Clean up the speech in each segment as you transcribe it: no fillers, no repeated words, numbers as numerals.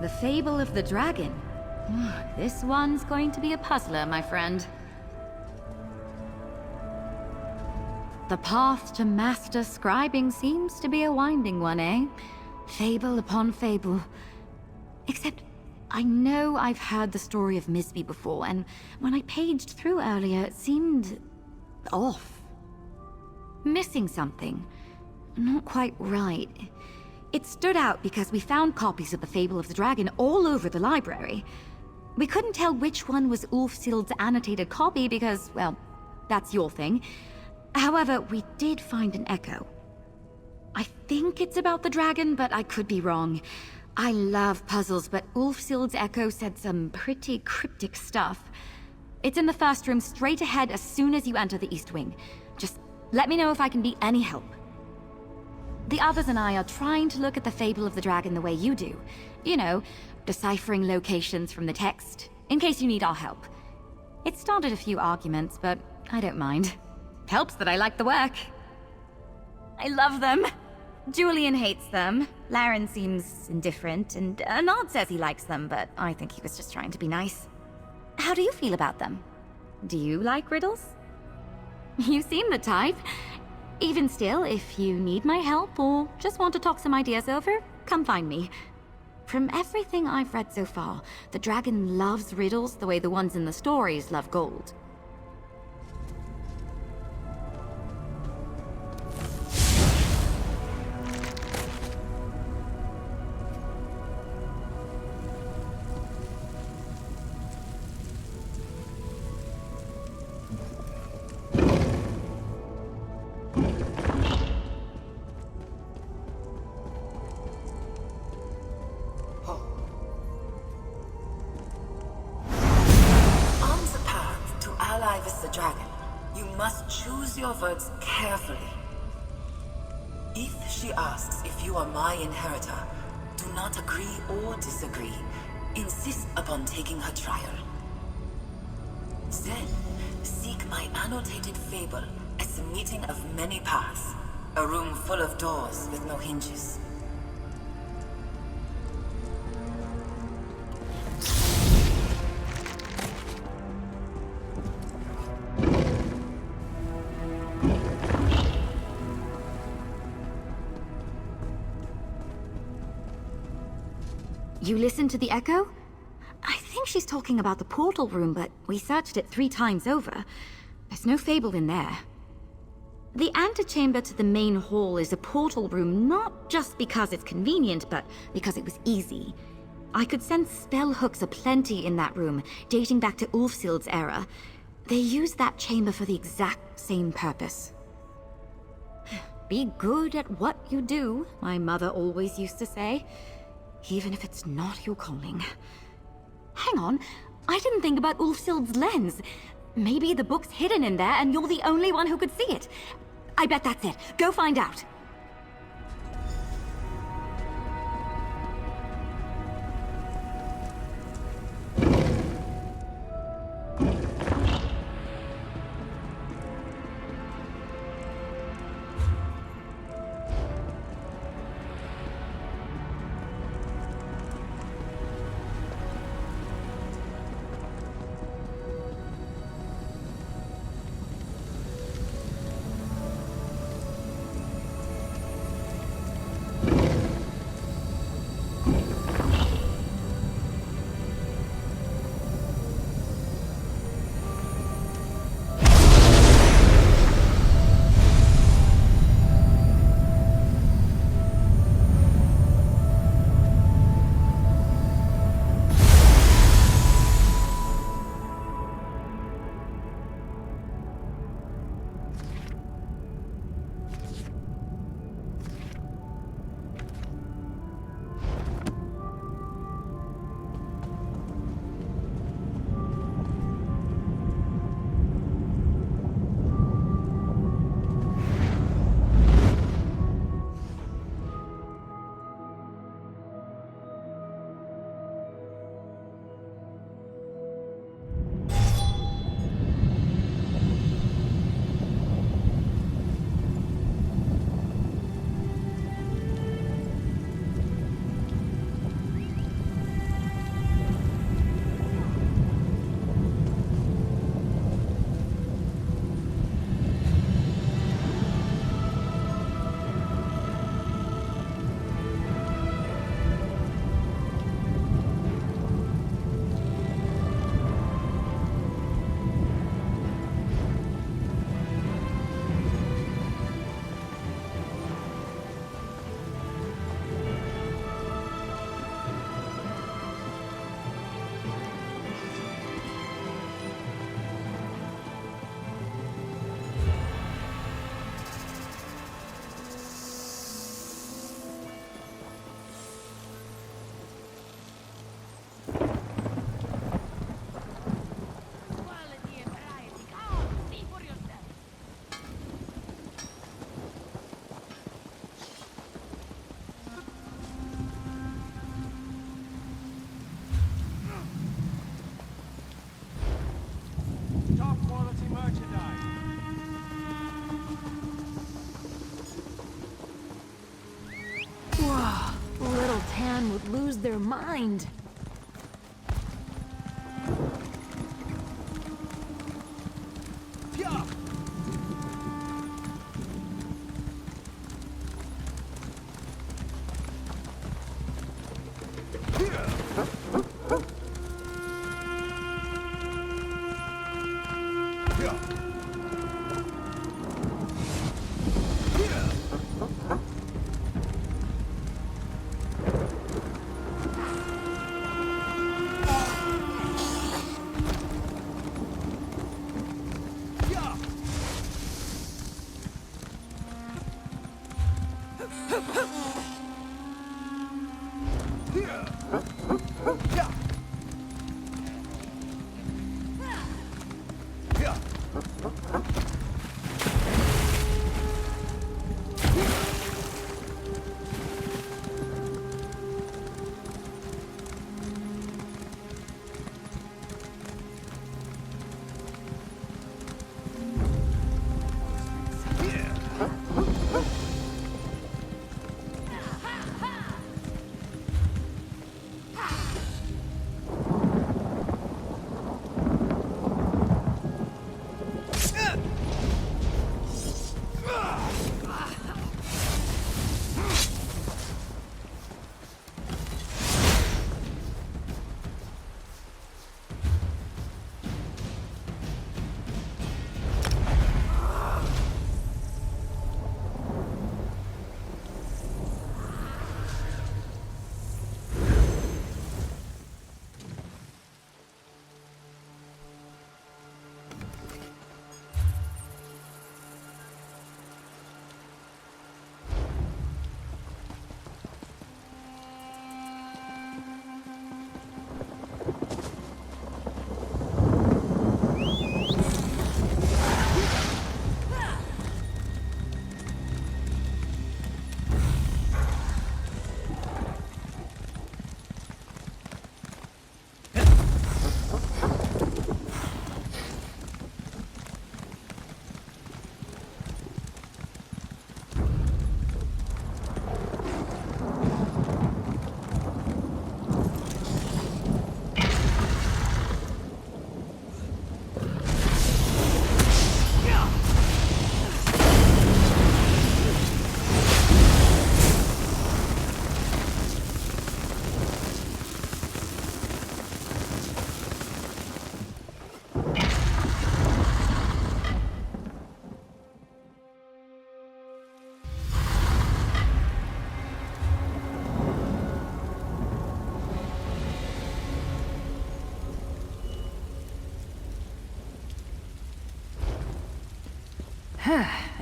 The Fable of the Dragon. This one's going to be a puzzler, my friend. The path to master scribing seems to be a winding one, eh? Fable upon fable. Except, I know I've heard the story of Misby before, and when I paged through earlier, it seemed off. Missing something. Not quite right. It stood out because we found copies of the Fable of the Dragon all over the library. We couldn't tell which one was Ulfsild's annotated copy because, well, that's your thing. However, we did find an echo. I think it's about the dragon, but I could be wrong. I love puzzles, but Ulfsild's echo said some pretty cryptic stuff. It's in the first room straight ahead as soon as you enter the East Wing. Just let me know if I can be any help. The others and I are trying to look at the Fable of the Dragon the way you do. You know, deciphering locations from the text, in case you need our help. It started a few arguments, but I don't mind. Helps that I like the work. I love them. Julian hates them. Laren seems indifferent, and Nod says he likes them, but I think he was just trying to be nice. How do you feel about them? Do you like riddles? You seem the type. Even still, if you need my help or just want to talk some ideas over, come find me. From everything I've read so far, the dragon loves riddles the way the ones in the stories love gold. Your words carefully. If she asks if you are my inheritor, do not agree or disagree. Insist upon taking her trial. Then, seek my annotated fable as the meeting of many paths, a room full of doors with no hinges. You listened to the echo? I think she's talking about the portal room, but we searched it 3 times over. There's no fable in there. The antechamber to the main hall is a portal room, not just because it's convenient, but because it was easy. I could sense spell hooks aplenty in that room, dating back to Ulfsild's era. They used that chamber for the exact same purpose. Be good at what you do, my mother always used to say. Even if it's not your calling. Hang on, I didn't think about Ulfsild's lens. Maybe the book's hidden in there and you're the only one who could see it. I bet that's it. Go find out. everyone would lose their mind.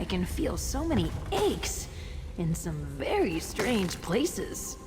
I can feel so many aches in some very strange places.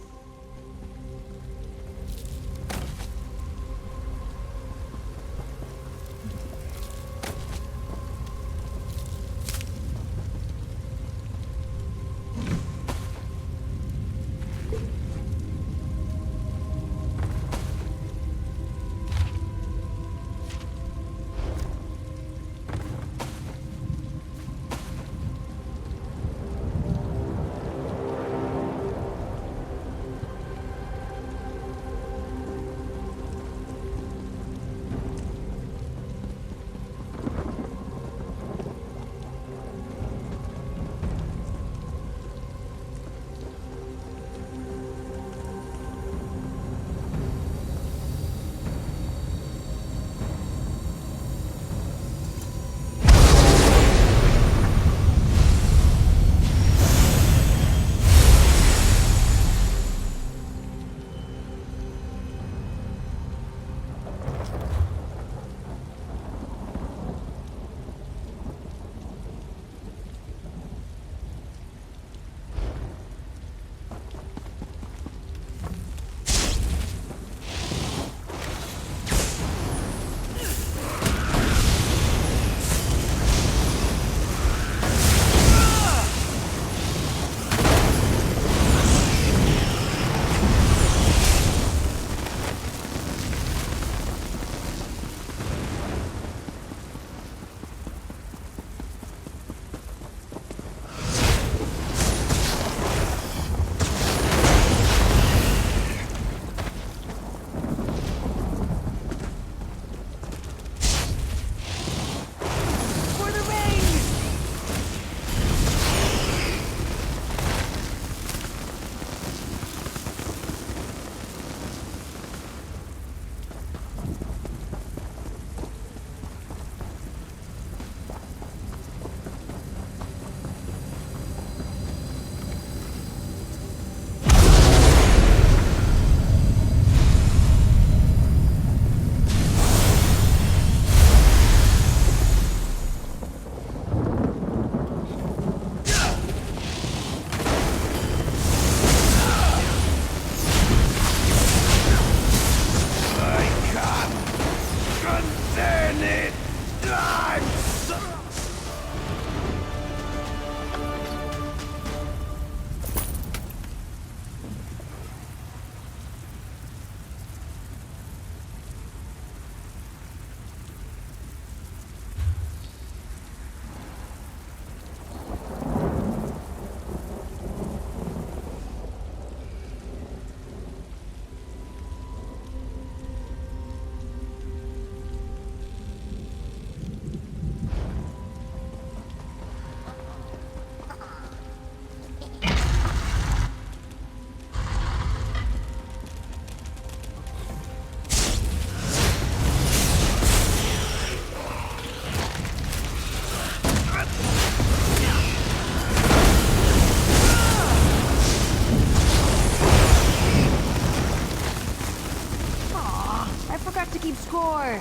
core!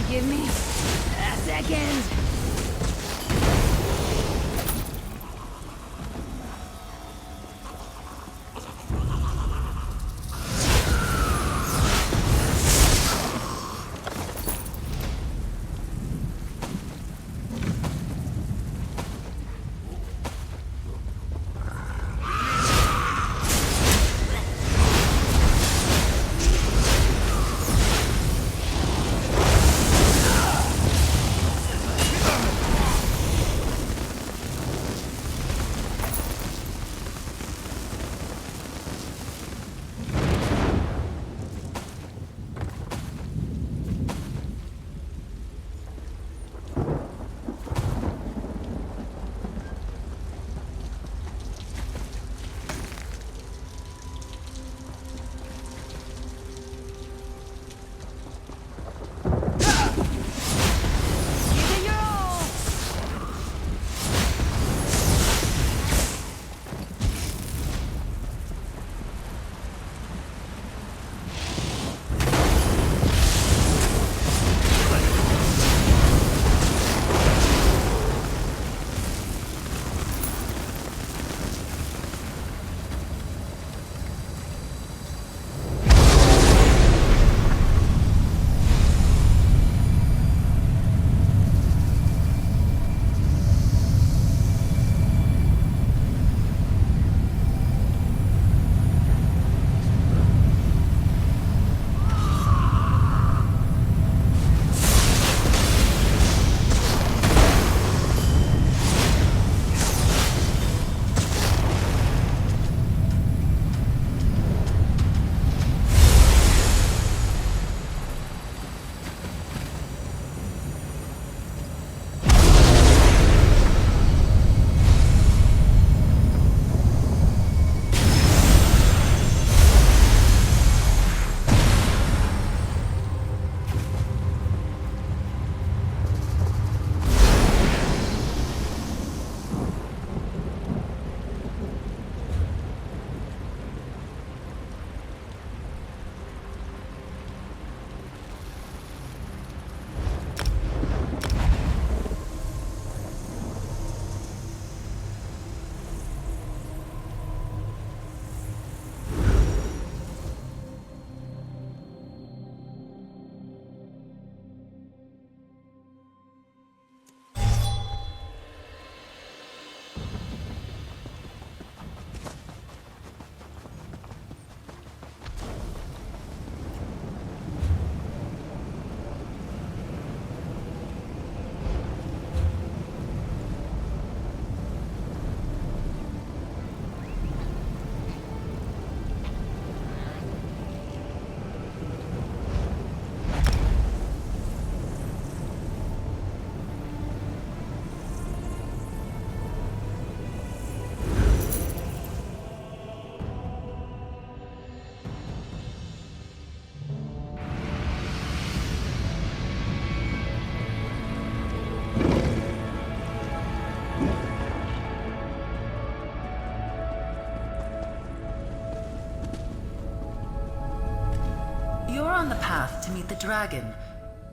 Give me a second. On the path to meet the dragon.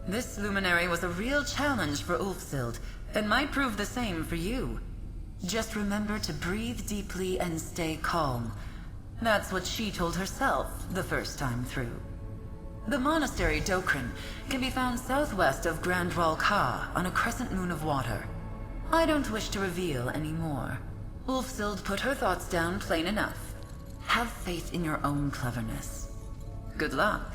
This luminary was a real challenge for Ulfsild, and might prove the same for you. Just remember to breathe deeply and stay calm. That's what she told herself the first time through. The monastery Dokrin can be found southwest of Grand Ral Ka on a crescent moon of water. I don't wish to reveal any more. Ulfsild put her thoughts down plain enough. Have faith in your own cleverness. Good luck.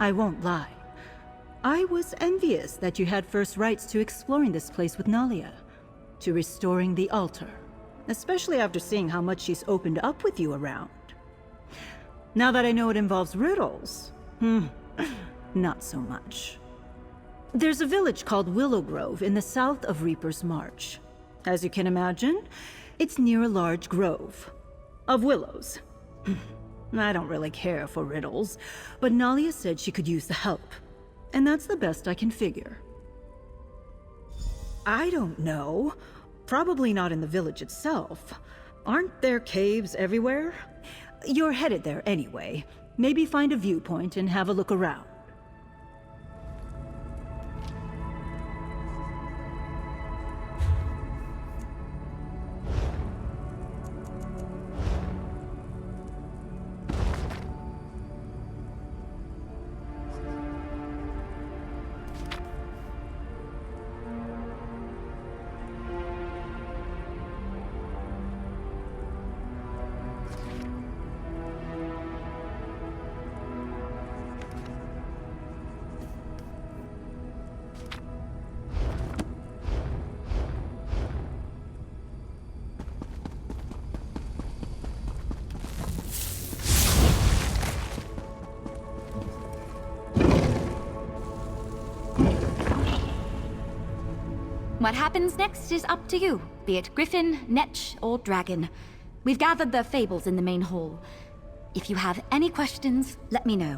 I won't lie. I was envious that you had first rights to exploring this place with Nahlia, to restoring the altar, especially after seeing how much she's opened up with you around. Now that I know it involves riddles, not so much. There's a village called Willow Grove in the south of Reaper's March. As you can imagine, it's near a large grove of willows. I don't really care for riddles, but Nahlia said she could use the help, and that's the best I can figure. I don't know. Probably not in the village itself. Aren't there caves everywhere? You're headed there anyway. Maybe find a viewpoint and have a look around. What happens next is up to you, be it griffin, netch, or dragon. We've gathered the fables in the main hall. If you have any questions, let me know.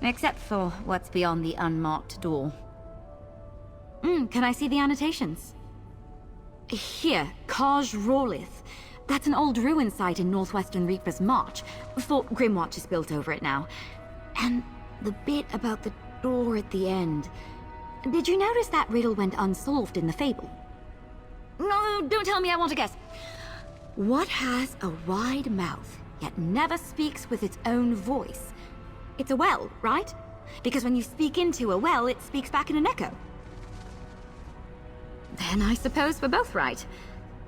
Except for what's beyond the unmarked door. Can I see the annotations? Here, Kaj Rawlith. That's an old ruin site in northwestern Reaper's March. Fort Grimwatch is built over it now. And the bit about the door at the end. Did you notice that riddle went unsolved in the fable? No, don't tell me, I want to guess. What has a wide mouth, yet never speaks with its own voice? It's a well, right? Because when you speak into a well, it speaks back in an echo. Then I suppose we're both right.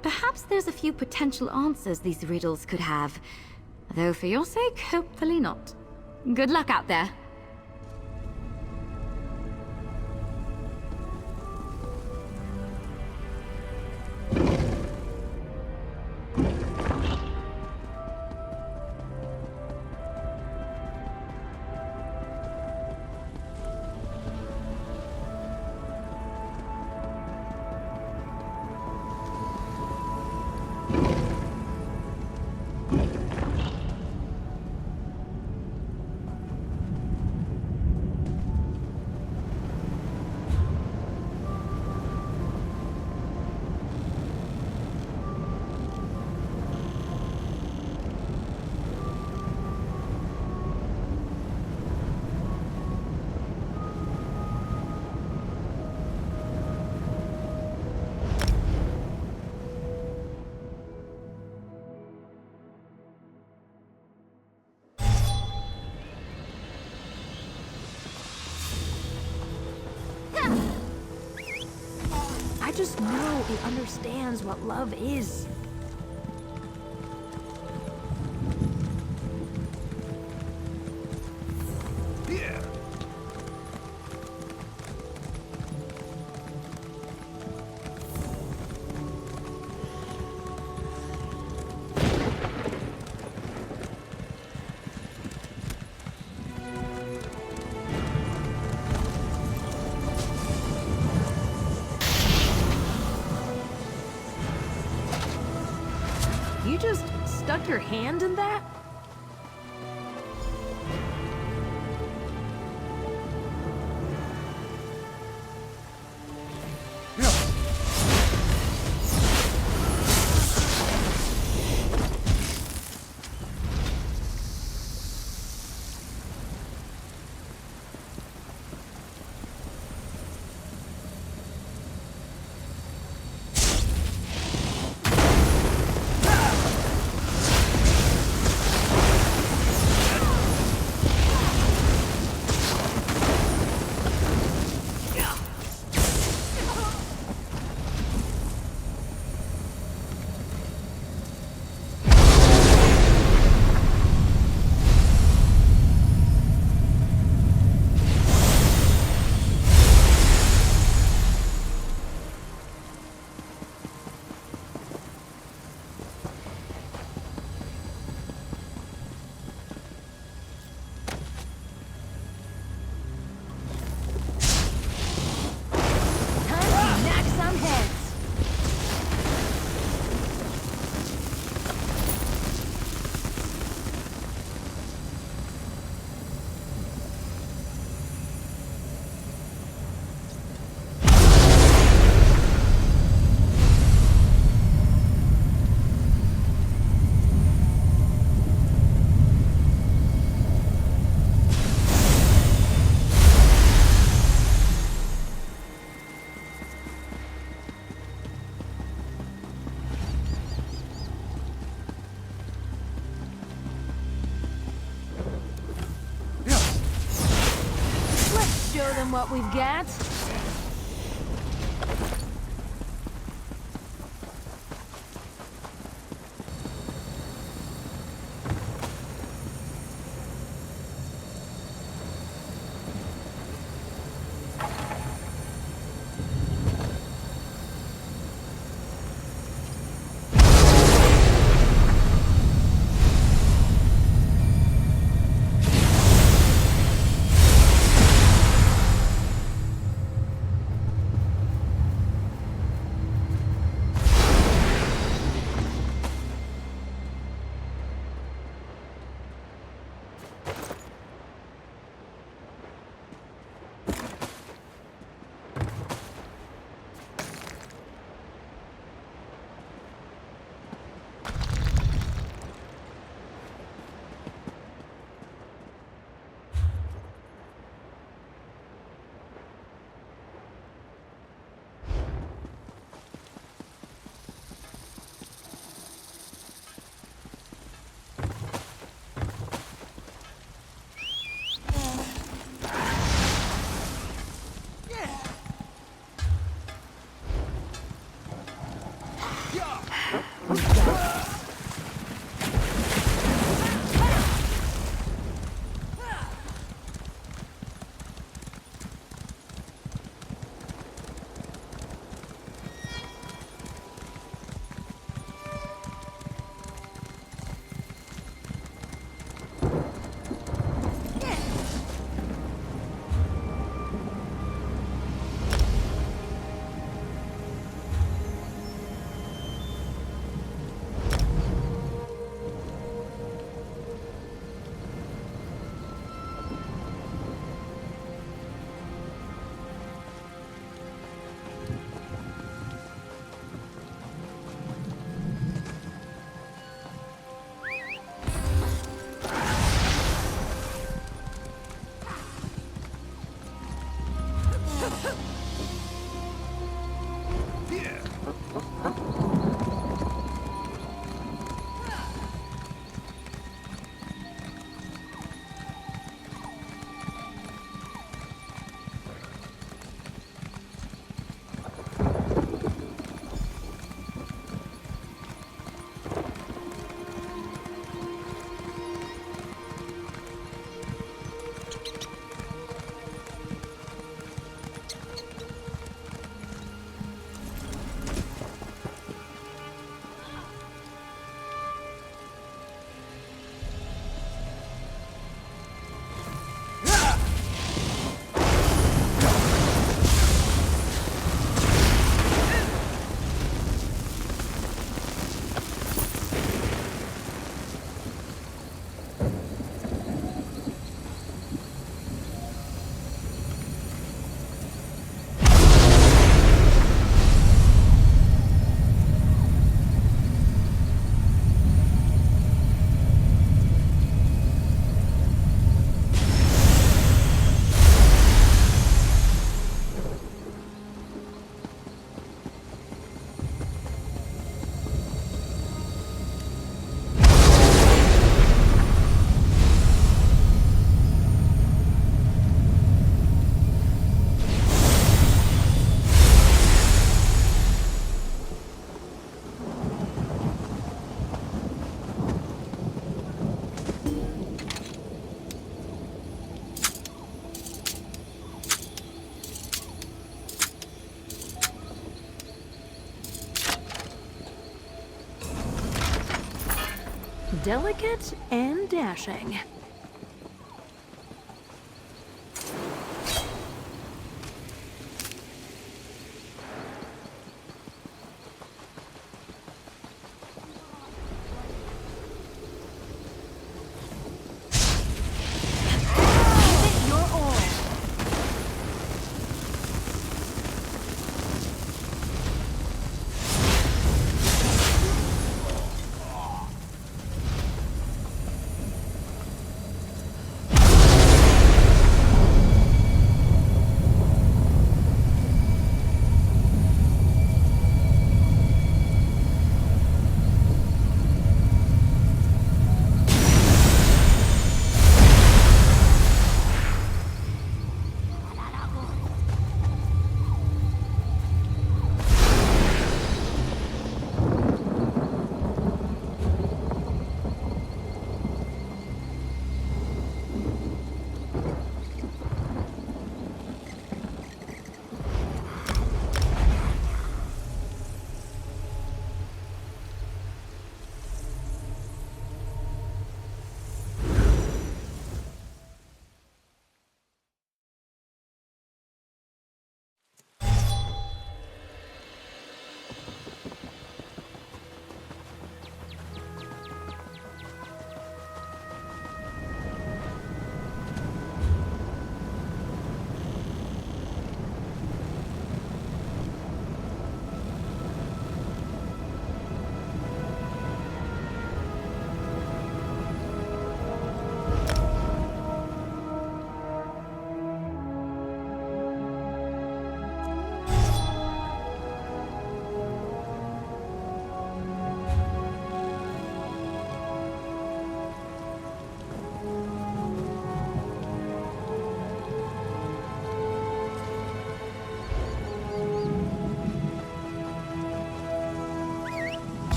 Perhaps there's a few potential answers these riddles could have. Though for your sake, hopefully not. Good luck out there. I just know it understands what love is. Yeah. You just stuck your hand in that? than what we've got. Delicate and dashing.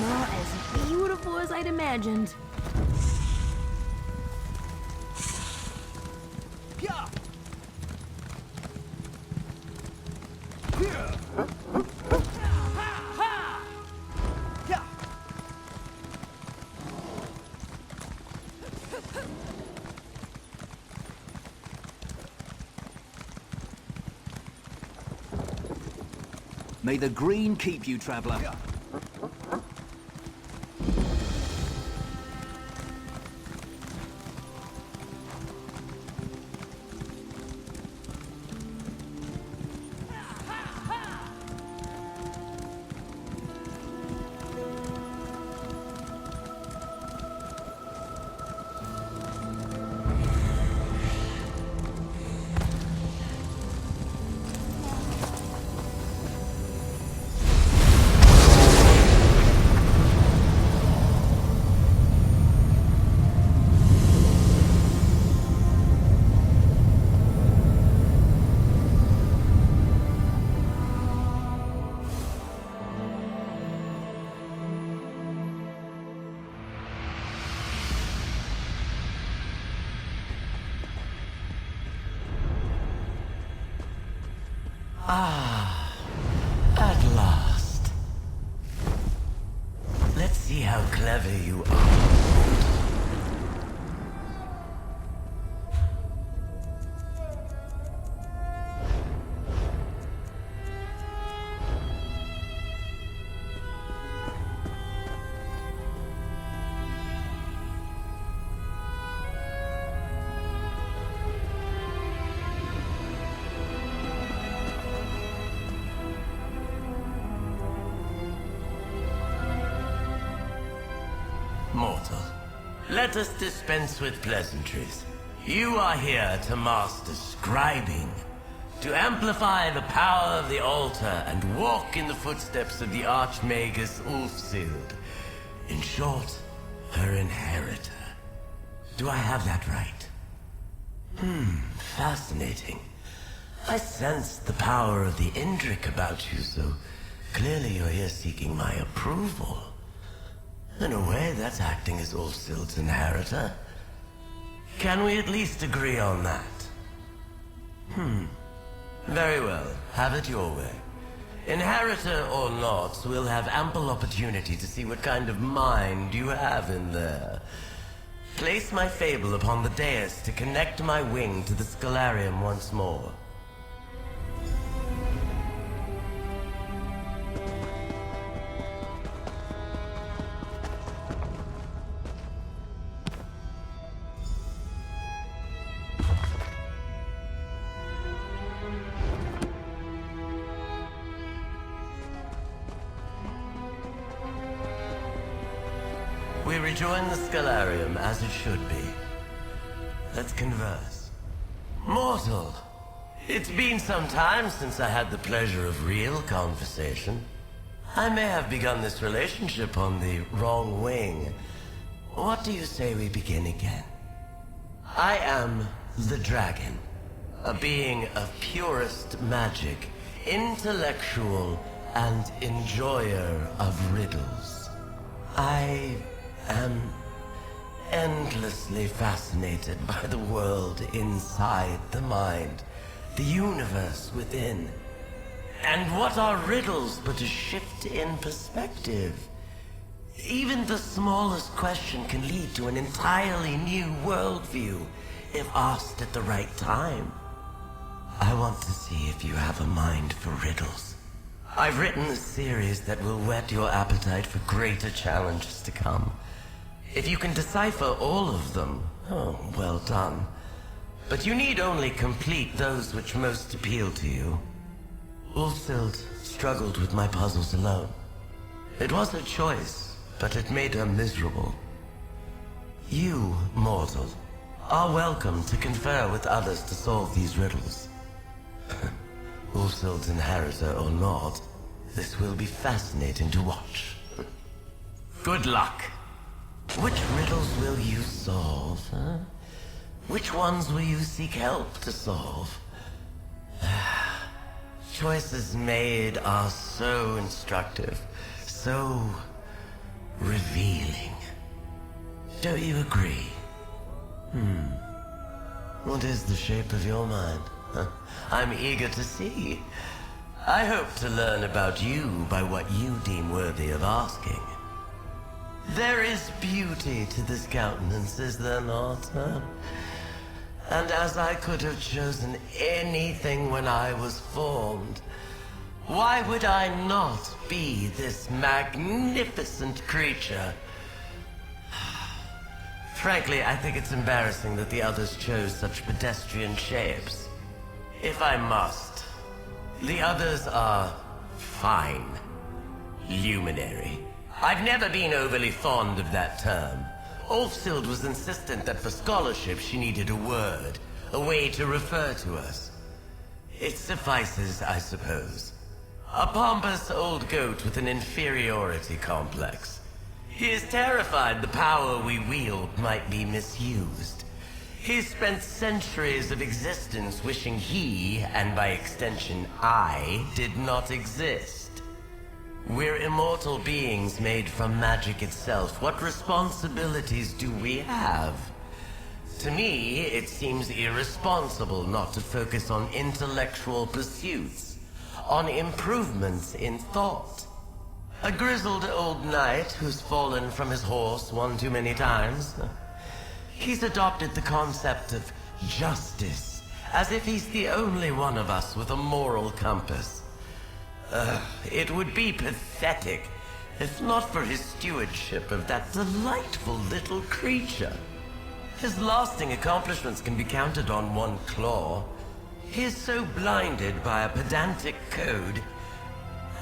Not as beautiful as I'd imagined. May the green keep you, traveler. Ah, at last. Let's see how clever you are. Mortal, let us dispense with pleasantries. You are here to master scribing, to amplify the power of the altar and walk in the footsteps of the Archmagus Ulfsild. In short, her inheritor. Do I have that right? Fascinating. I sense the power of the Indrik about you, so clearly you're here seeking my approval. In a way, that's acting as Ulfsild's inheritor. Can we at least agree on that? Very well. Have it your way. Inheritor or not, we'll have ample opportunity to see what kind of mind you have in there. Place my Fable upon the Dais to connect my wing to the Scholarium once more. We rejoin the Scholarium as it should be. Let's converse. Mortal, it's been some time since I had the pleasure of real conversation. I may have begun this relationship on the wrong wing. What do you say we begin again? I am the Dragon, a being of purest magic, intellectual and enjoyer of riddles. I am endlessly fascinated by the world inside the mind, the universe within. And what are riddles but a shift in perspective? Even the smallest question can lead to an entirely new worldview if asked at the right time. I want to see if you have a mind for riddles. I've written a series that will whet your appetite for greater challenges to come. If you can decipher all of them, oh, well done. But you need only complete those which most appeal to you. Ulfsild struggled with my puzzles alone. It was her choice, but it made her miserable. You, mortal, are welcome to confer with others to solve these riddles. Ulfsild's inheritor or not, this will be fascinating to watch. Good luck. Which riddles will you solve, huh? Which ones will you seek help to solve? Choices made are so instructive, so revealing. Don't you agree? What is the shape of your mind? I'm eager to see. I hope to learn about you by what you deem worthy of asking. There is beauty to this countenance, is there not? And as I could have chosen anything when I was formed, why would I not be this magnificent creature? Frankly, I think it's embarrassing that the others chose such pedestrian shapes. If I must, the others are fine. Luminary. I've never been overly fond of that term. Ulfsild was insistent that for scholarship she needed a word, a way to refer to us. It suffices, I suppose. A pompous old goat with an inferiority complex. He is terrified the power we wield might be misused. He's spent centuries of existence wishing he, and by extension I, did not exist. We're immortal beings made from magic itself. What responsibilities do we have? To me, it seems irresponsible not to focus on intellectual pursuits, on improvements in thought. A grizzled old knight who's fallen from his horse one too many times. He's adopted the concept of justice, as if he's the only one of us with a moral compass. It would be pathetic, if not for his stewardship of that delightful little creature. His lasting accomplishments can be counted on one claw. He is so blinded by a pedantic code,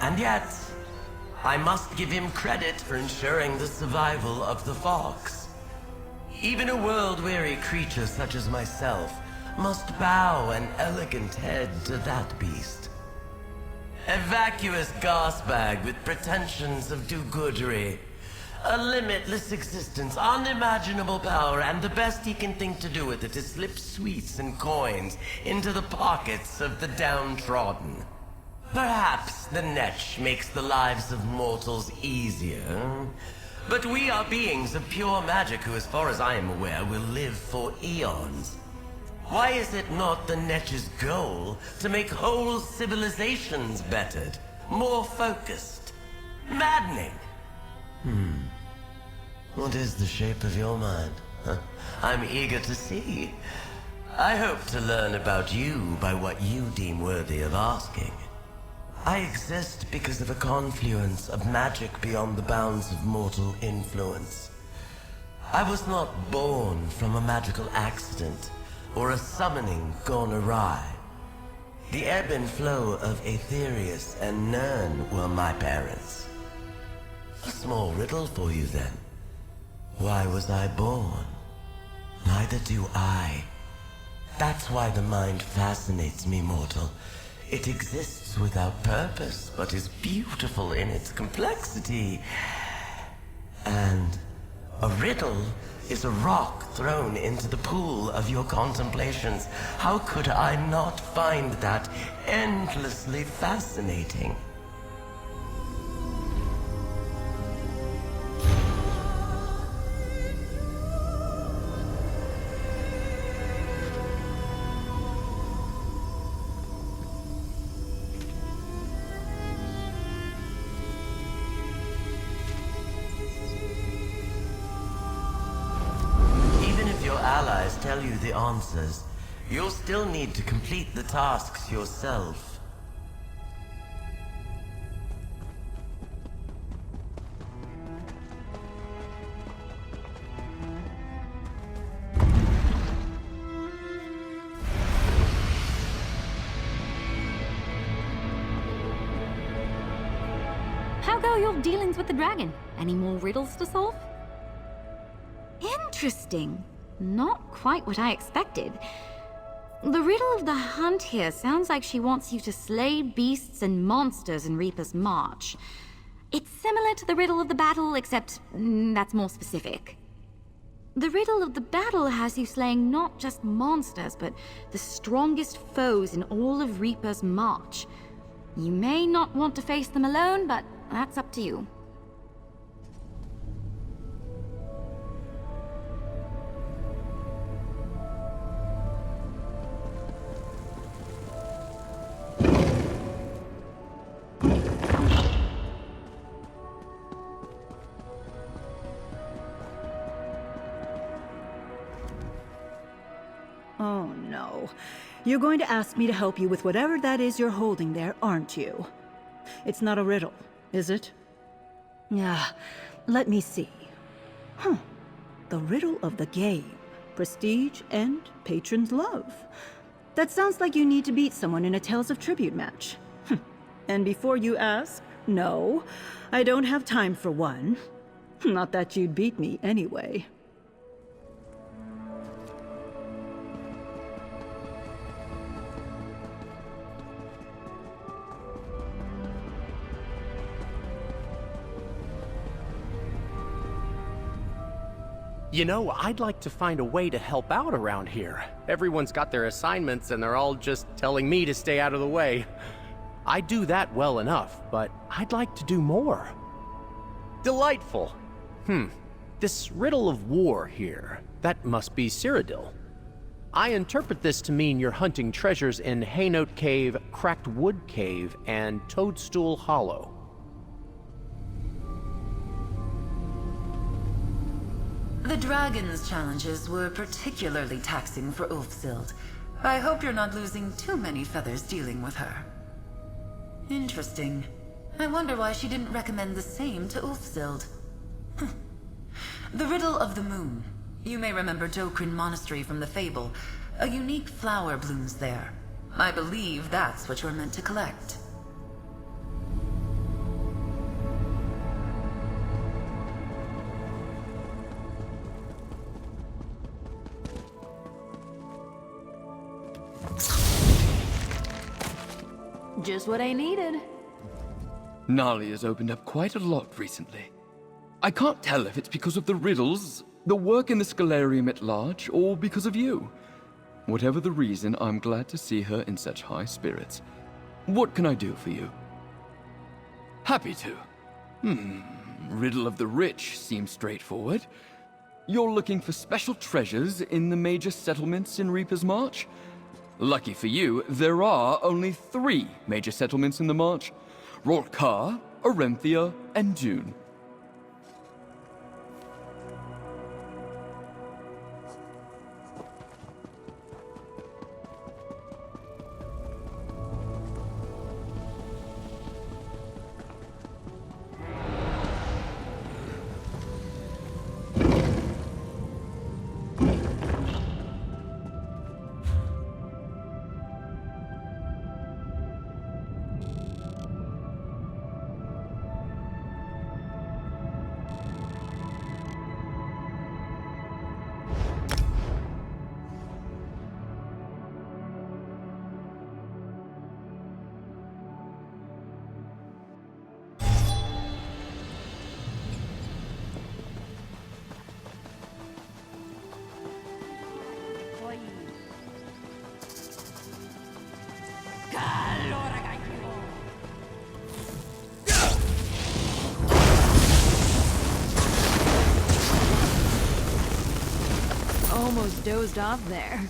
and yet I must give him credit for ensuring the survival of the fox. Even a world-weary creature such as myself must bow an elegant head to that beast. A vacuous gasbag with pretensions of do-goodery. A limitless existence, unimaginable power, and the best he can think to do with it is slip sweets and coins into the pockets of the downtrodden. Perhaps the netch makes the lives of mortals easier, but we are beings of pure magic who, as far as I am aware, will live for eons. Why is it not the netch's goal to make whole civilizations bettered, more focused? Maddening! What is the shape of your mind? I'm eager to see. I hope to learn about you by what you deem worthy of asking. I exist because of a confluence of magic beyond the bounds of mortal influence. I was not born from a magical accident or a summoning gone awry. The ebb and flow of Aetherius and Nern were my parents. A small riddle for you then. Why was I born? Neither do I. That's why the mind fascinates me, mortal. It exists without purpose, but is beautiful in its complexity. And a riddle is a rock thrown into the pool of your contemplations. How could I not find that endlessly fascinating? Tell you the answers, you'll still need to complete the tasks yourself. How go your dealings with the dragon? Any more riddles to solve? Interesting. Not quite what I expected. The riddle of the hunt here sounds like she wants you to slay beasts and monsters in Reaper's March. It's similar to the riddle of the battle, except that's more specific. The riddle of the battle has you slaying not just monsters, but the strongest foes in all of Reaper's March. You may not want to face them alone, but that's up to you. no. You're going to ask me to help you with whatever that is you're holding there, aren't you? It's not a riddle, is it? Yeah, let me see. The riddle of the game. Prestige and patron's love. That sounds like you need to beat someone in a Tales of Tribute match. And before you ask, no, I don't have time for one. Not that you'd beat me anyway. You know, I'd like to find a way to help out around here. Everyone's got their assignments and they're all just telling me to stay out of the way. I do that well enough, but I'd like to do more. Delightful. This riddle of war here, that must be Cyrodiil. I interpret this to mean you're hunting treasures in Haynote Cave, Cracked Wood Cave, and Toadstool Hollow. The dragon's challenges were particularly taxing for Ulfsild. I hope you're not losing too many feathers dealing with her. Interesting. I wonder why she didn't recommend the same to Ulfsild. The Riddle of the Moon. You may remember Dokrin Monastery from the Fable. A unique flower blooms there. I believe that's what you're meant to collect. Just what I needed. Nahlia's opened up quite a lot recently. I can't tell if it's because of the riddles, the work in the Scholarium at large, or because of you. Whatever the reason, I'm glad to see her in such high spirits. What can I do for you? Happy to. Riddle of the Rich seems straightforward. You're looking for special treasures in the major settlements in Reaper's March? Lucky for you, there are only 3 major settlements in the March. Rolkar, Orenthia, and Dune. Almost dozed off there.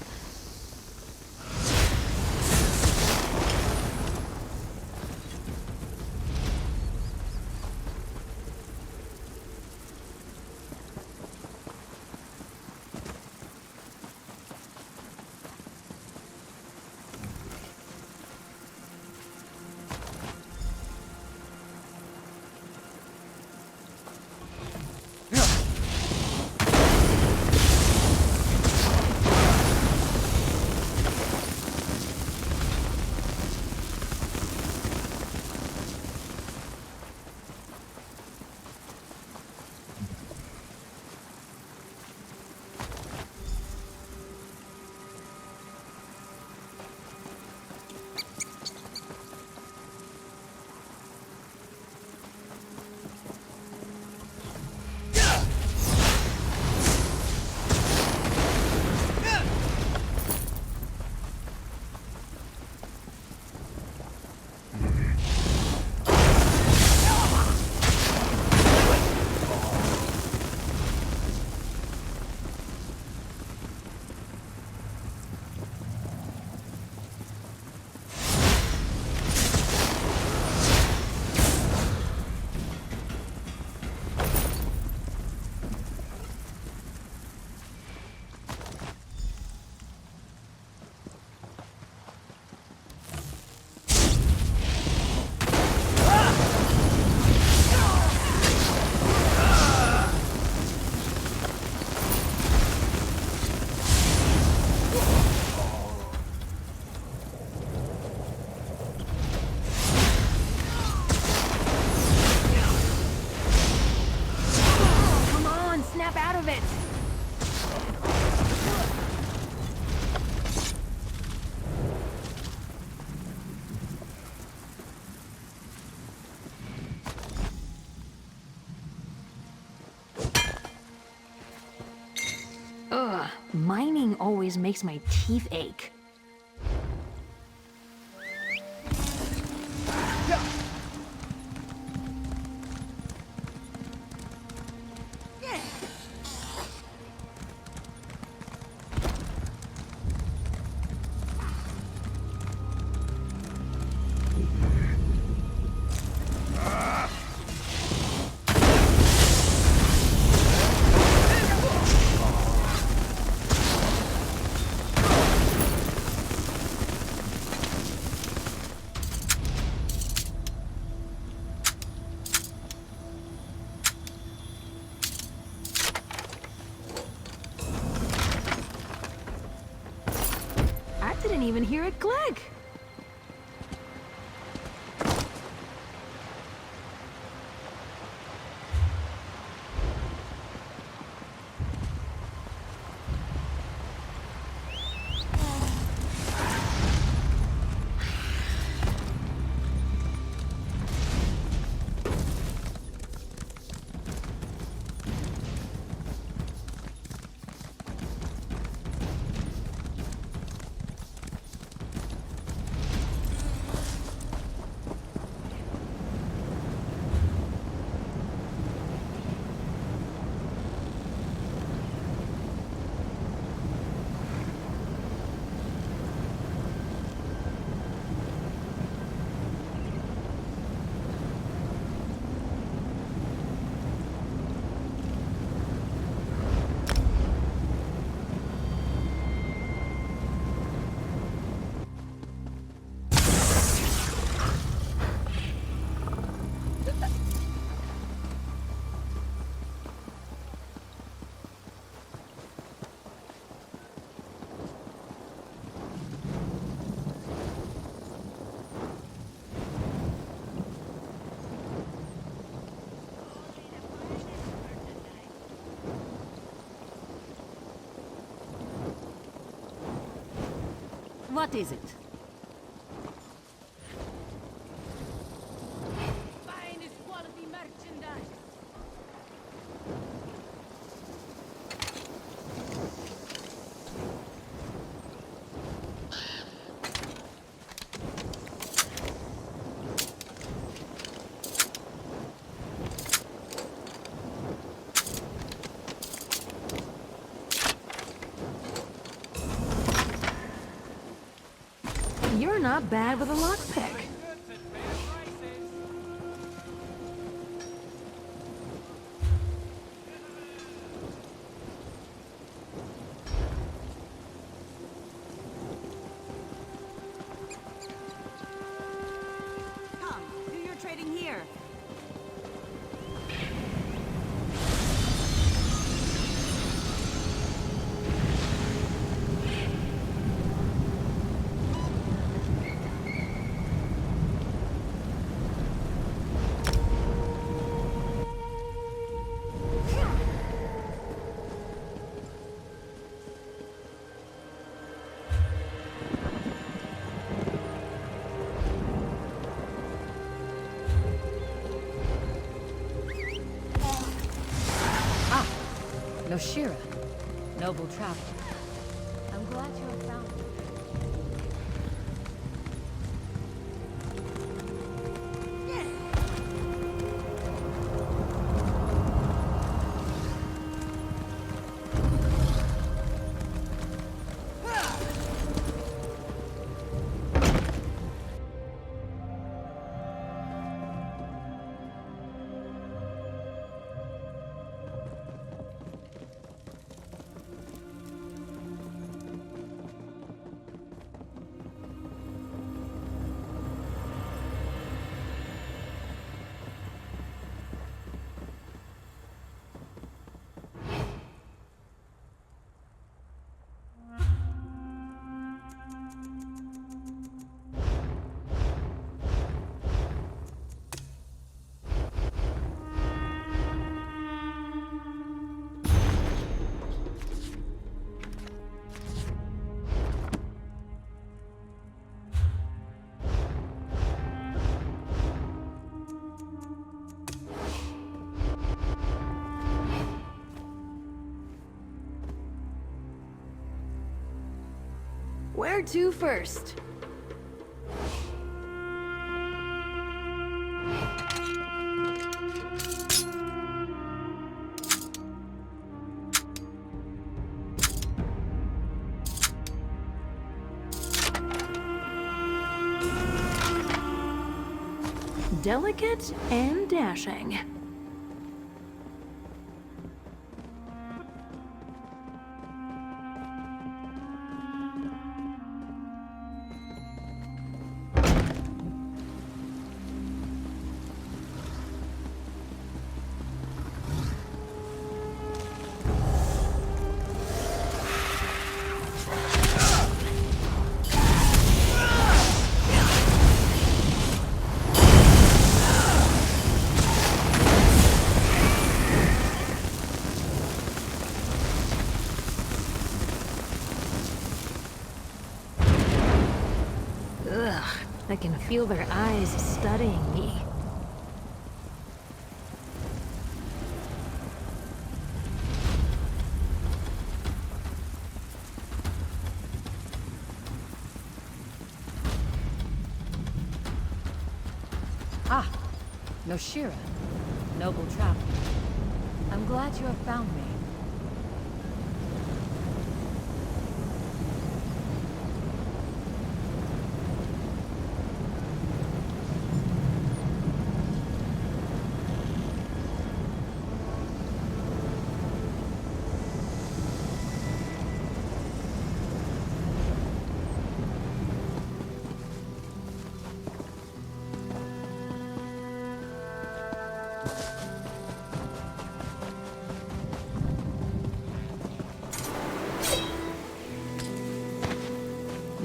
always makes my teeth ache. Didn't even hear it click. What is it? Finest quality merchandise. You're not bad with a lockpick. Come, do your trading here. Noshira, noble traveler. I'm glad you have found me. Where to first? Delicate and dashing. I can feel their eyes studying me. Ah, Noshira, noble traveler. I'm glad you have found me.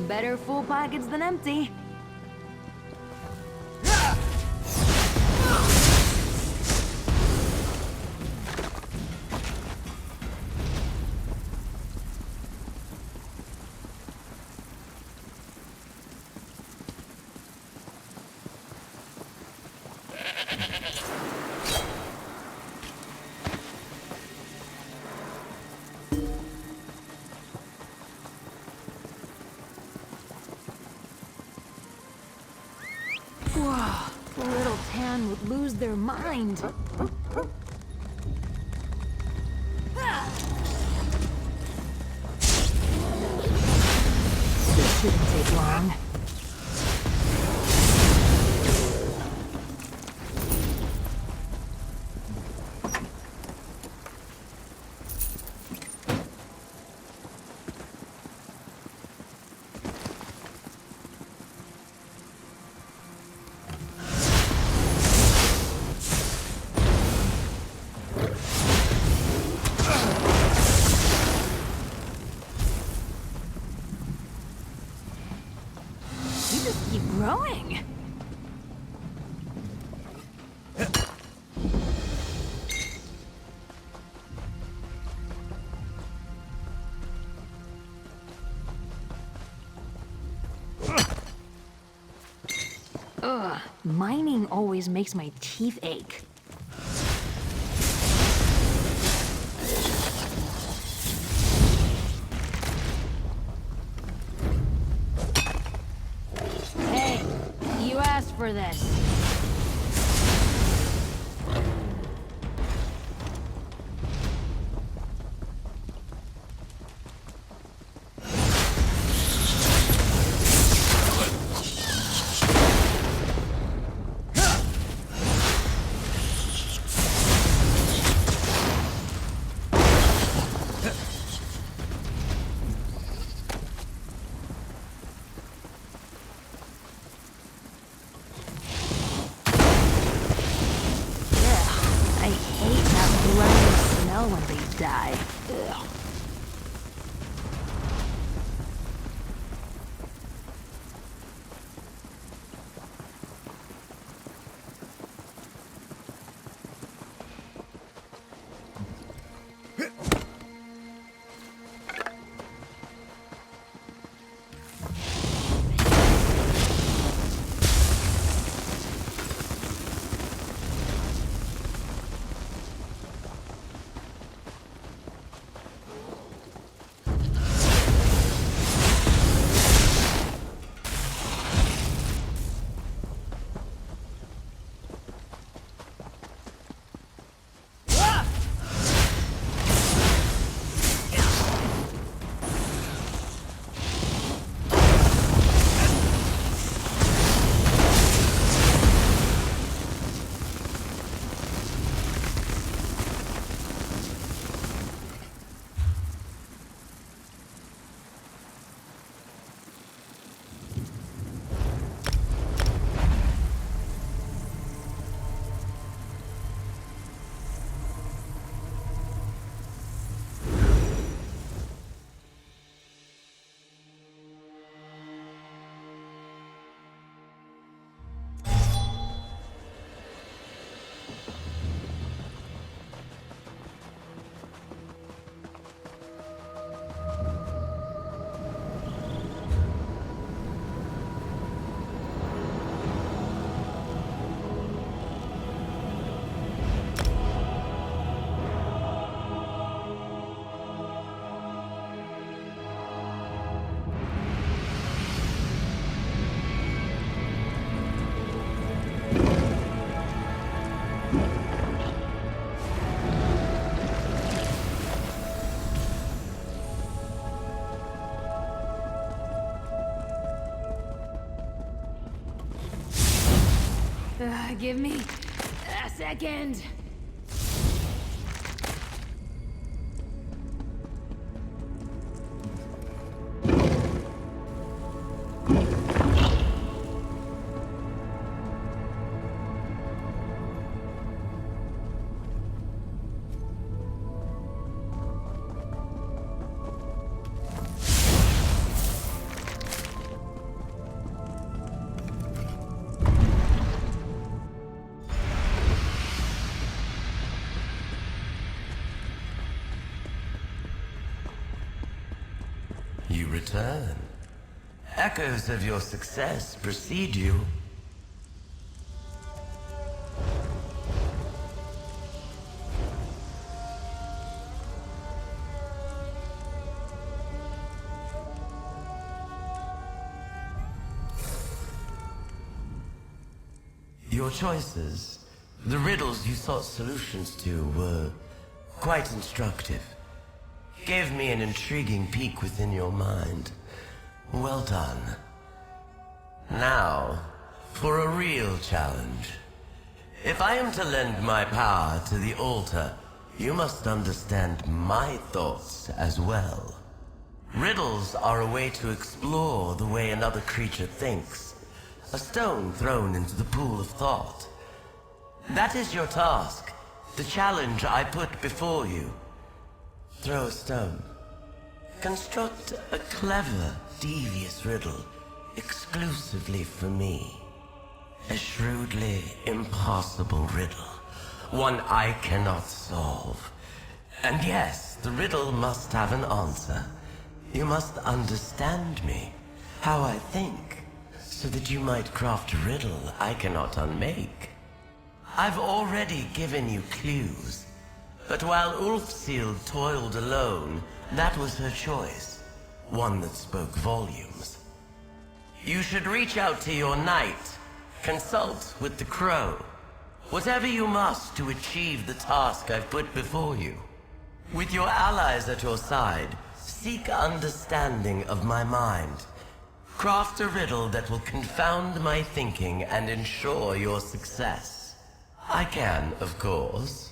Better full pockets than empty. Whoa, the little tan would lose their mind. This shouldn't take long. Growing. Ugh, mining always makes my teeth ache. For this. Give me a second. You return. Echoes of your success precede you. Your choices, the riddles you sought solutions to, were quite instructive. Gave me an intriguing peek within your mind. Well done. Now, for a real challenge. If I am to lend my power to the altar, you must understand my thoughts as well. Riddles are a way to explore the way another creature thinks. A stone thrown into the pool of thought. That is your task, the challenge I put before you. Throw a stone. Construct a clever, devious riddle, exclusively for me. A shrewdly impossible riddle, one I cannot solve. And yes, the riddle must have an answer. You must understand me, how I think, so that you might craft a riddle I cannot unmake. I've already given you clues. But while Ulfsild toiled alone, that was her choice. One that spoke volumes. You should reach out to your knight. Consult with the crow. Whatever you must to achieve the task I've put before you. With your allies at your side, seek understanding of my mind. Craft a riddle that will confound my thinking and ensure your success. I can, of course.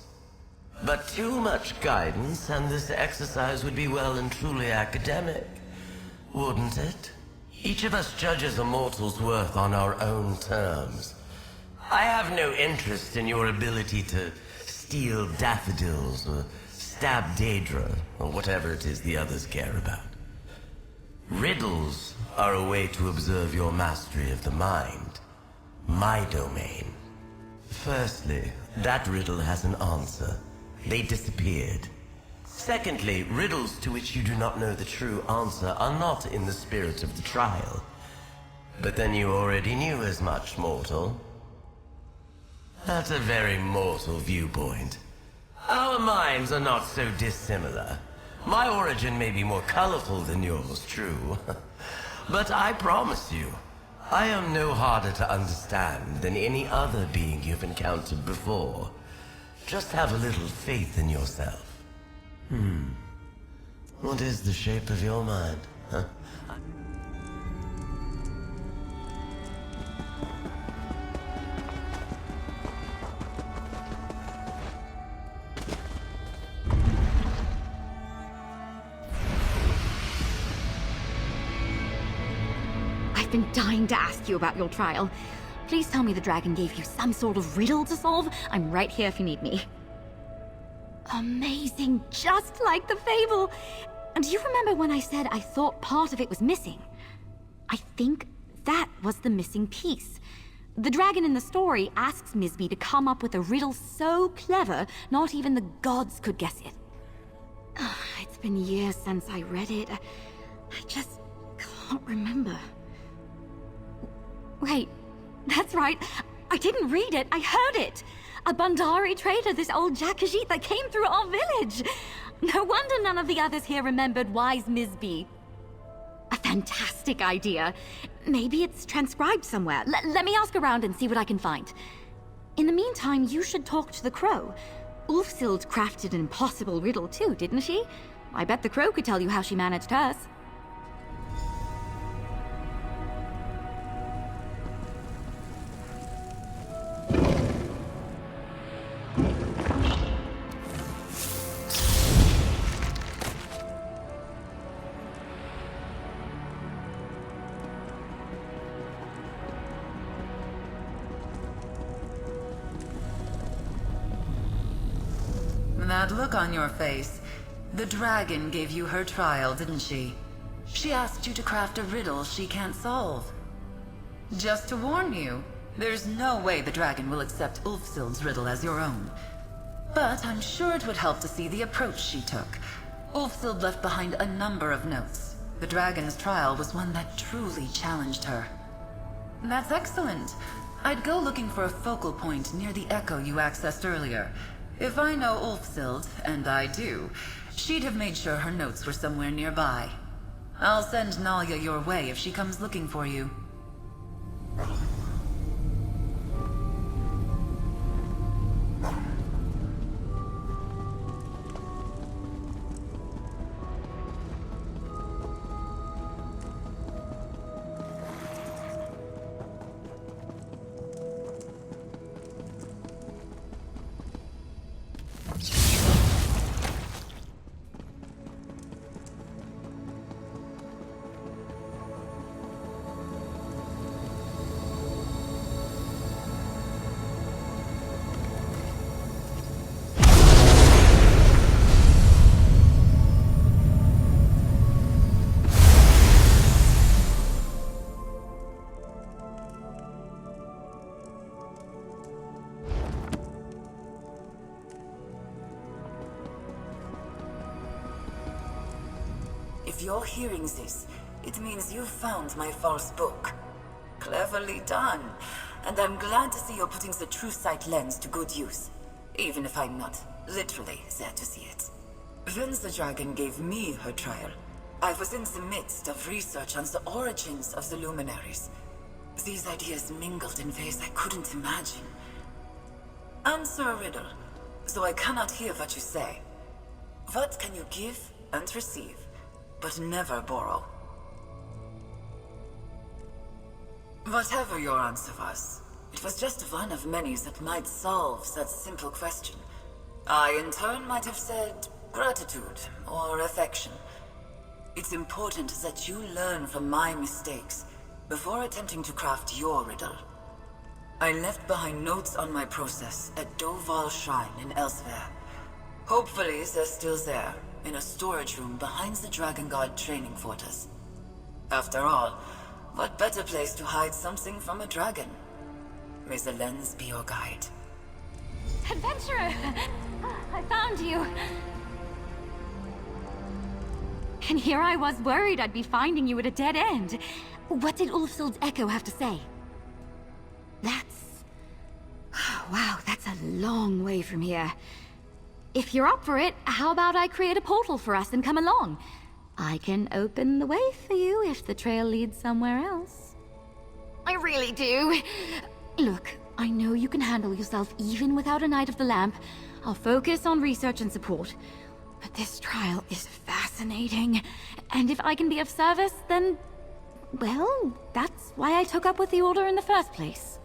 But too much guidance and this exercise would be well and truly academic, wouldn't it? Each of us judges a mortal's worth on our own terms. I have no interest in your ability to steal daffodils or stab Daedra or whatever it is the others care about. Riddles are a way to observe your mastery of the mind, my domain. Firstly, that riddle has an answer. They disappeared. Secondly, riddles to which you do not know the true answer are not in the spirit of the trial. But then you already knew as much, mortal. That's a very mortal viewpoint. Our minds are not so dissimilar. My origin may be more colorful than yours, true. But I promise you, I am no harder to understand than any other being you've encountered before. Just have a little faith in yourself. What is the shape of your mind, huh? I've been dying to ask you about your trial. Please tell me the dragon gave you some sort of riddle to solve. I'm right here if you need me. Amazing, just like the Fable. And do you remember when I said I thought part of it was missing? I think that was the missing piece. The dragon in the story asks Misby to come up with a riddle so clever, not even the gods could guess it. It's been years since I read it. I just can't remember. Wait. That's right. I didn't read it. I heard it. A Bandari trader, this old Jakajit that came through our village. No wonder none of the others here remembered wise Misby. A fantastic idea. Maybe it's transcribed somewhere. Let me ask around and see what I can find. In the meantime, you should talk to the crow. Ulfsild crafted an impossible riddle too, didn't she? I bet the crow could tell you how she managed hers. look on your face. The dragon gave you her trial, didn't she? She asked you to craft a riddle she can't solve. Just to warn you, there's no way the dragon will accept Ulfsild's riddle as your own. But I'm sure it would help to see the approach she took. Ulfsild left behind a number of notes. The dragon's trial was one that truly challenged her. That's excellent. I'd go looking for a focal point near the echo you accessed earlier. If I know Ulfsild, and I do, she'd have made sure her notes were somewhere nearby. I'll send Nahlia your way if she comes looking for you. If you're hearing this, it means you found my false book. Cleverly done. And I'm glad to see you're putting the true sight lens to good use. Even if I'm not literally there to see it. When the dragon gave me her trial, I was in the midst of research on the origins of the luminaries. These ideas mingled in ways I couldn't imagine. Answer a riddle, though I cannot hear what you say. What can you give and receive, but never borrow? Whatever your answer was, it was just one of many that might solve that simple question. I, in turn, might have said gratitude or affection. It's important that you learn from my mistakes before attempting to craft your riddle. I left behind notes on my process at Wayshrine in elsewhere. Hopefully they're still there, in a storage room behind the Dragon Guard training fortress. After all, what better place to hide something from a dragon? May the lens be your guide. Adventurer! I found you! And here I was worried I'd be finding you at a dead end. What did Ulfsild's echo have to say? Wow, that's a long way from here. If you're up for it, how about I create a portal for us and come along? I can open the way for you if the trail leads somewhere else. I really do. Look, I know you can handle yourself even without a Knight of the Lamp. I'll focus on research and support. But this trial is fascinating. And if I can be of service, then... well, that's why I took up with the Order in the first place.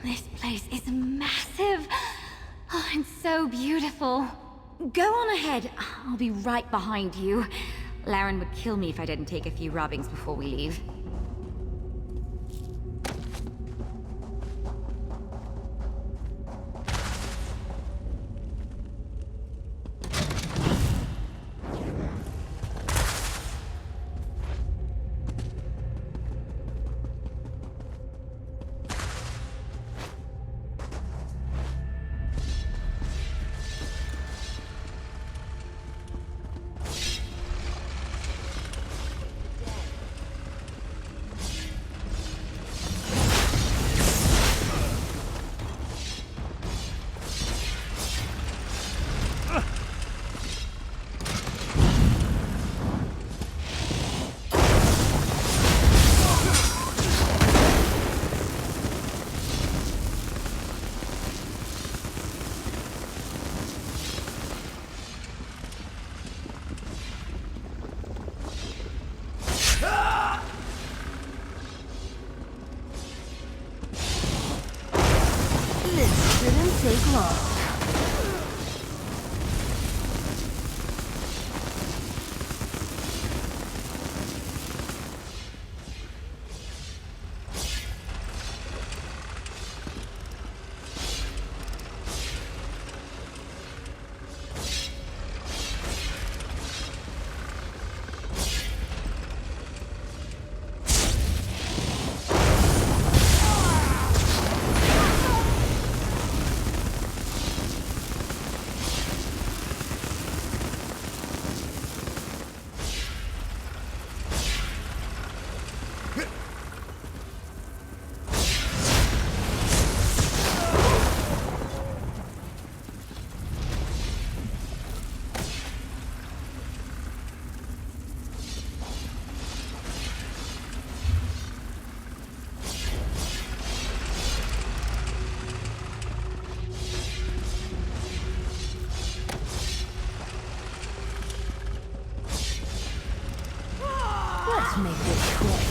This place is massive. Oh, and so beautiful. Go on ahead. I'll be right behind you. Laren would kill me if I didn't take a few rubbings before we leave. long. Let's make this quick.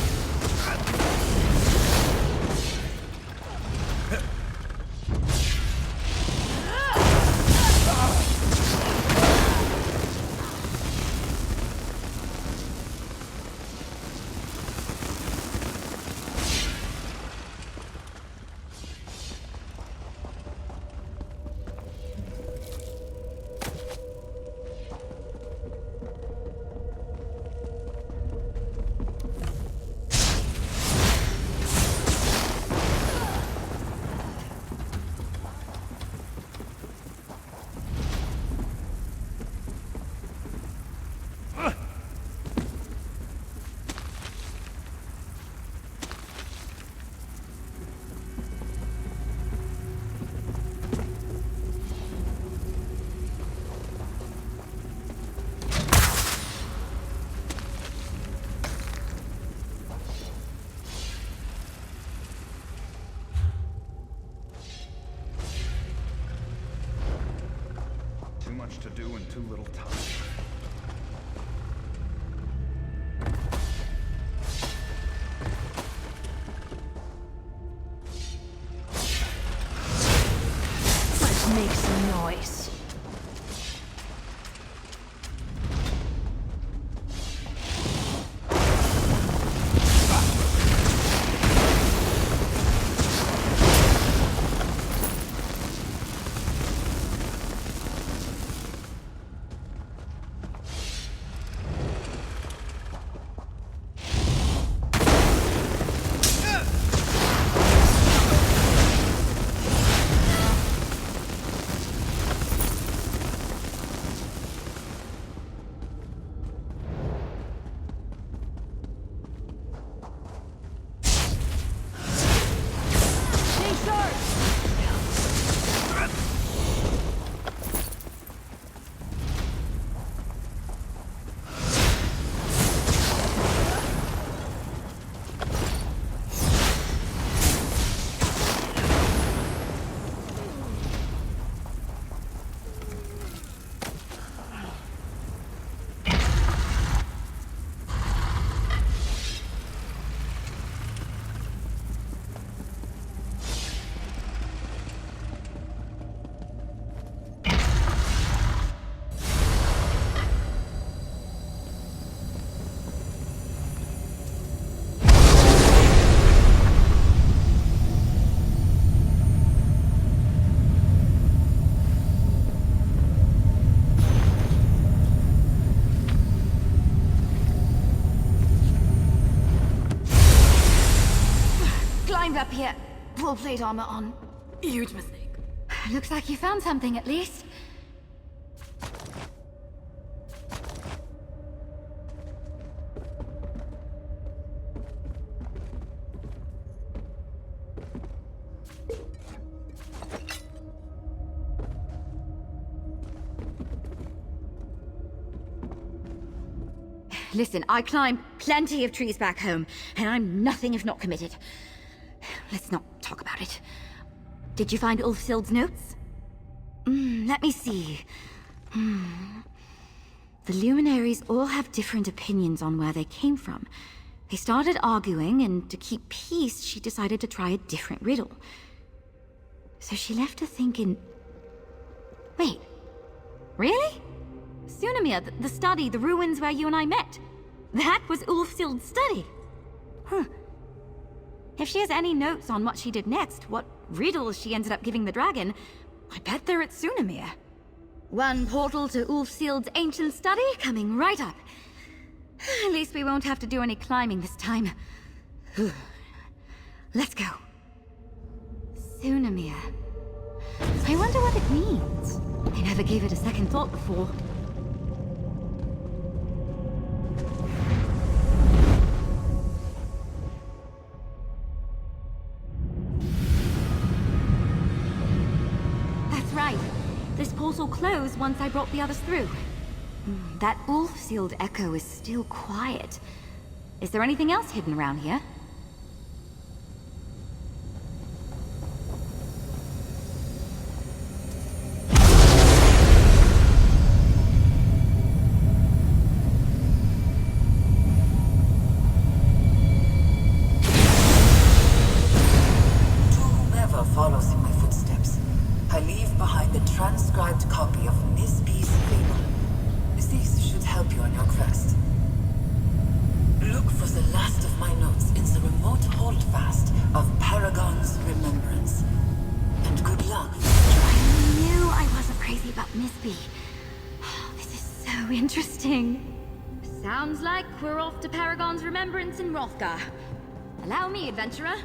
Too much to do in too little time. Let's make some noise. Up here, full plate armor on. Huge mistake. Looks like you found something at least. Listen, I climb plenty of trees back home, and I'm nothing if not committed. Let's not talk about it. Did you find Ulfsild's notes? Let me see. The luminaries all have different opinions on where they came from. They started arguing, and to keep peace, she decided to try a different riddle. So she left her thinking, Wait, really? Sunamir, the study, the ruins where you and I met. That was Ulfsild's study. Huh. If she has any notes on what she did next, what riddles she ended up giving the dragon, I bet they're at Sunamir. One portal to Ulfsild's ancient study coming right up. At least we won't have to do any climbing this time. Let's go. Sunamir. I wonder what it means. I never gave it a second thought before. That's right. This portal closed once I brought the others through. That Ulfsild echo is still quiet. Is there anything else hidden around here? Follows in my footsteps. I leave behind a transcribed copy of Miss B's Fable. This should help you on your quest. Look for the last of my notes in the remote holdfast of Paragon's remembrance. And good luck. I knew I wasn't crazy about Miss B. This is so interesting. Sounds like we're off to Paragon's remembrance in Hrothgar. Allow me, adventurer.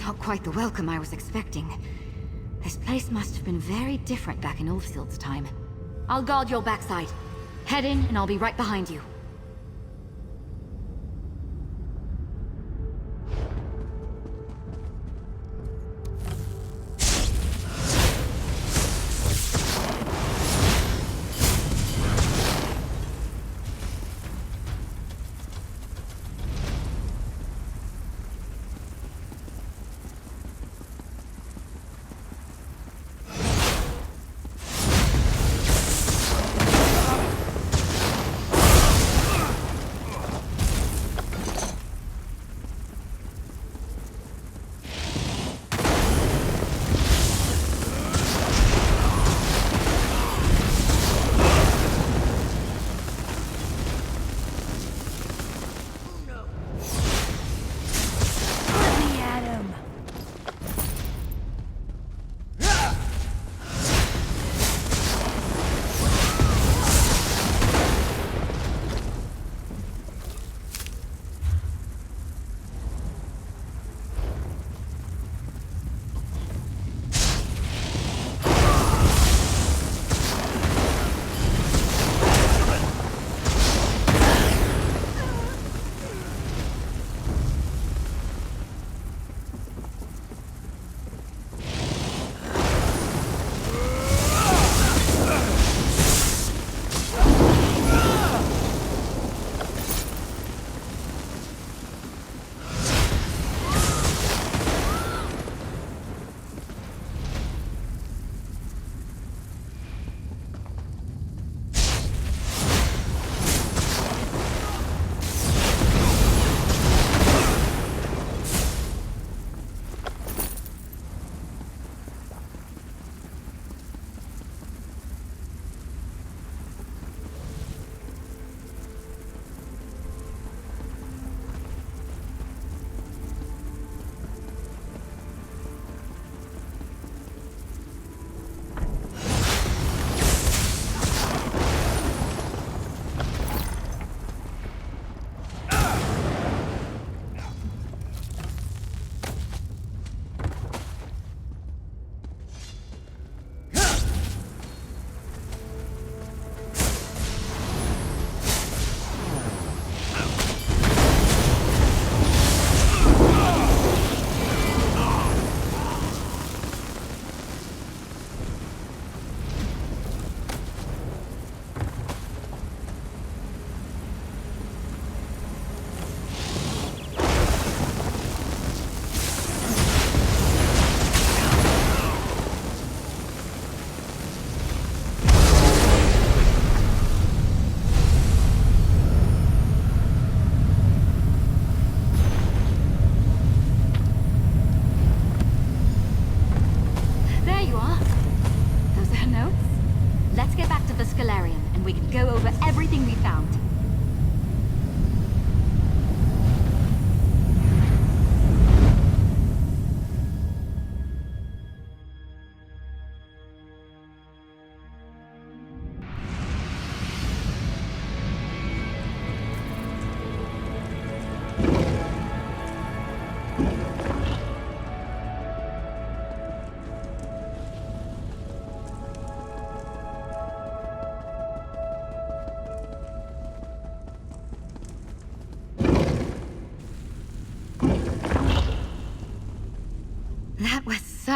Not quite the welcome I was expecting. This place must have been very different back in Ulfsild's time. I'll guard your backside. Head in, and I'll be right behind you.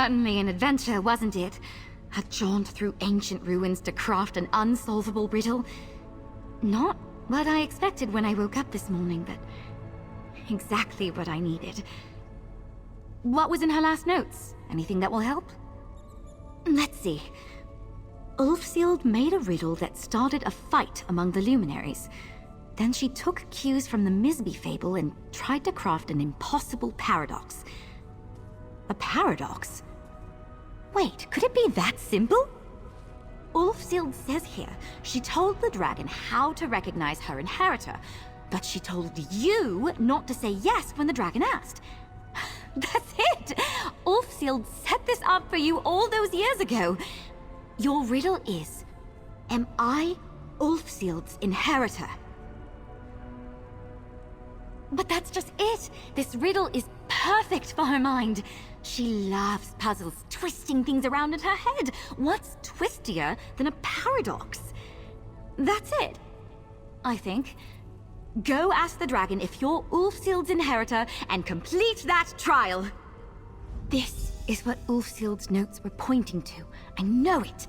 certainly an adventure, wasn't it? A jaunt through ancient ruins to craft an unsolvable riddle. Not what I expected when I woke up this morning, but exactly what I needed. What was in her last notes? Anything that will help? Let's see. Ulfsild made a riddle that started a fight among the luminaries. Then she took cues from the Misby fable and tried to craft an impossible paradox. A paradox? Wait, could it be that simple? Ulfsild says here she told the dragon how to recognize her inheritor, but she told you not to say yes when the dragon asked. That's it! Ulfsild set this up for you all those years ago. Your riddle is, am I Ulfsild's inheritor? But that's just it! This riddle is perfect for her mind. She loves puzzles, twisting things around in her head. What's twistier than a paradox? That's it, I think. Go ask the dragon if you're Ulfsild's inheritor and complete that trial. This is what Ulfsild's notes were pointing to. I know it.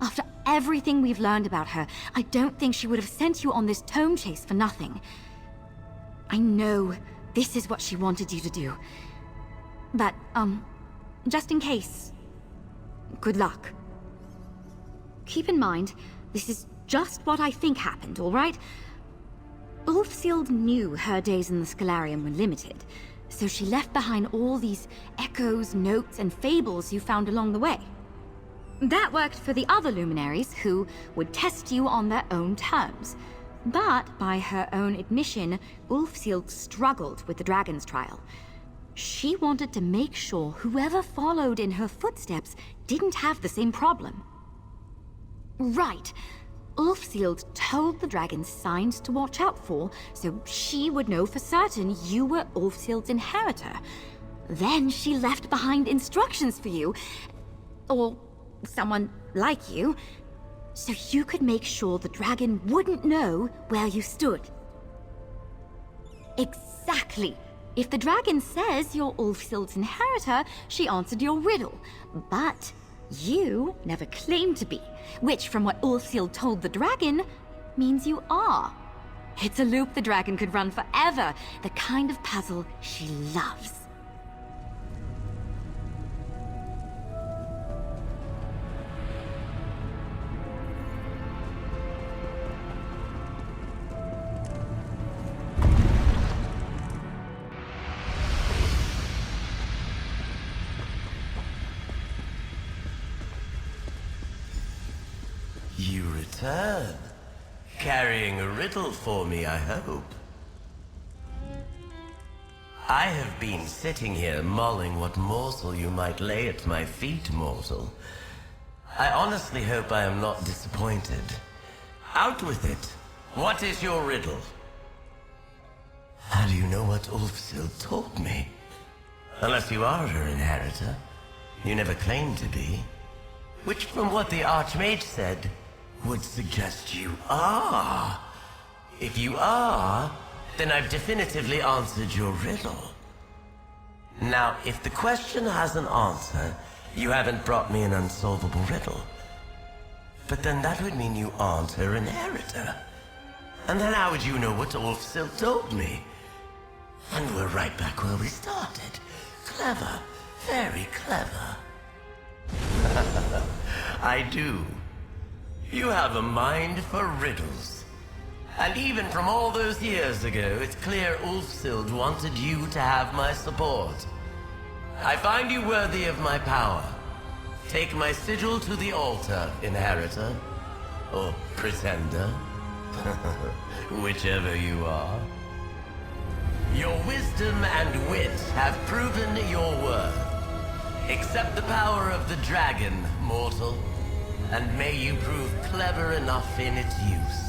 After everything we've learned about her, I don't think she would have sent you on this tome chase for nothing. I know this is what she wanted you to do. But, just in case, good luck. Keep in mind, this is just what I think happened, all right? Ulfsild knew her days in the Scholarium were limited, so she left behind all these echoes, notes, and fables you found along the way. That worked for the other luminaries, who would test you on their own terms. But, by her own admission, Ulfsild struggled with the dragon's trial. She wanted to make sure whoever followed in her footsteps didn't have the same problem. Right. Ulfsild told the dragon signs to watch out for, so she would know for certain you were Ulfsild's inheritor. Then she left behind instructions for you, or someone like you, so you could make sure the dragon wouldn't know where you stood. Exactly. If the dragon says you're Ulfsild's inheritor, she answered your riddle. But you never claimed to be, which, from what Ulfsild told the dragon, means you are. It's a loop the dragon could run forever, the kind of puzzle she loves. You return, carrying a riddle for me, I hope. I have been sitting here mulling what morsel you might lay at my feet, mortal. I honestly hope I am not disappointed. Out with it. What is your riddle? How do you know what Ulfsild told me? Unless you are her inheritor. You never claimed to be. Which, from what the Archmage said, would suggest you are. If you are, then I've definitively answered your riddle. Now, if the question has an answer, you haven't brought me an unsolvable riddle. But then that would mean you aren't her inheritor. And then how would you know what Ulfsild told me? And we're right back where we started. Clever. Very clever. I do. You have a mind for riddles. And even from all those years ago, it's clear Ulfsild wanted you to have my support. I find you worthy of my power. Take my sigil to the altar, inheritor. Or pretender. Whichever you are. Your wisdom and wit have proven your worth. Accept the power of the dragon, mortal. And may you prove clever enough in its use.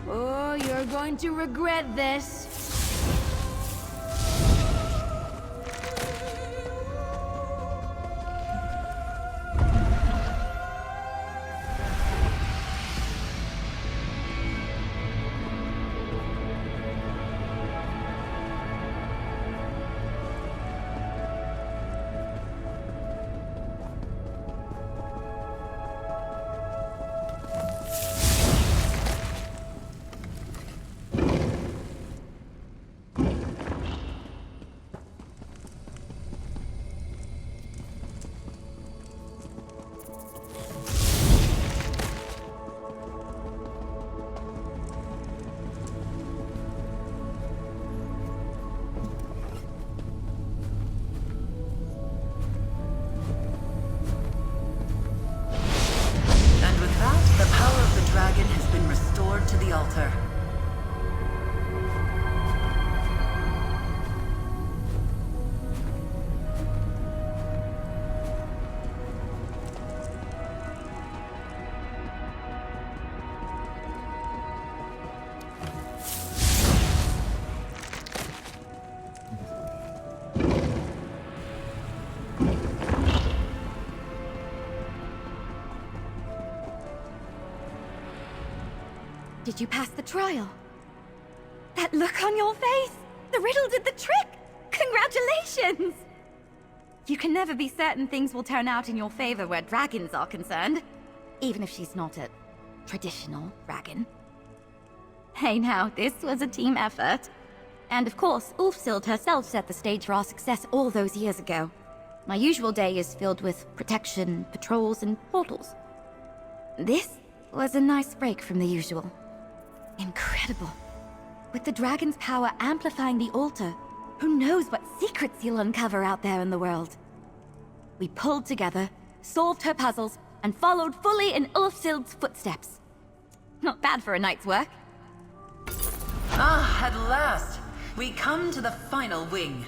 Oh, you're going to regret this. Did you pass the trial? That look on your face! The riddle did the trick! Congratulations! You can never be certain things will turn out in your favor where dragons are concerned. Even if she's not a traditional dragon. Hey now, this was a team effort. And of course, Ulfsild herself set the stage for our success all those years ago. My usual day is filled with protection, patrols, and portals. This was a nice break from the usual. Incredible. With the dragon's power amplifying the altar, who knows what secrets he'll uncover out there in the world? We pulled together, solved her puzzles, and followed fully in Ulfsild's footsteps. Not bad for a night's work. Ah, at last! We come to the final wing.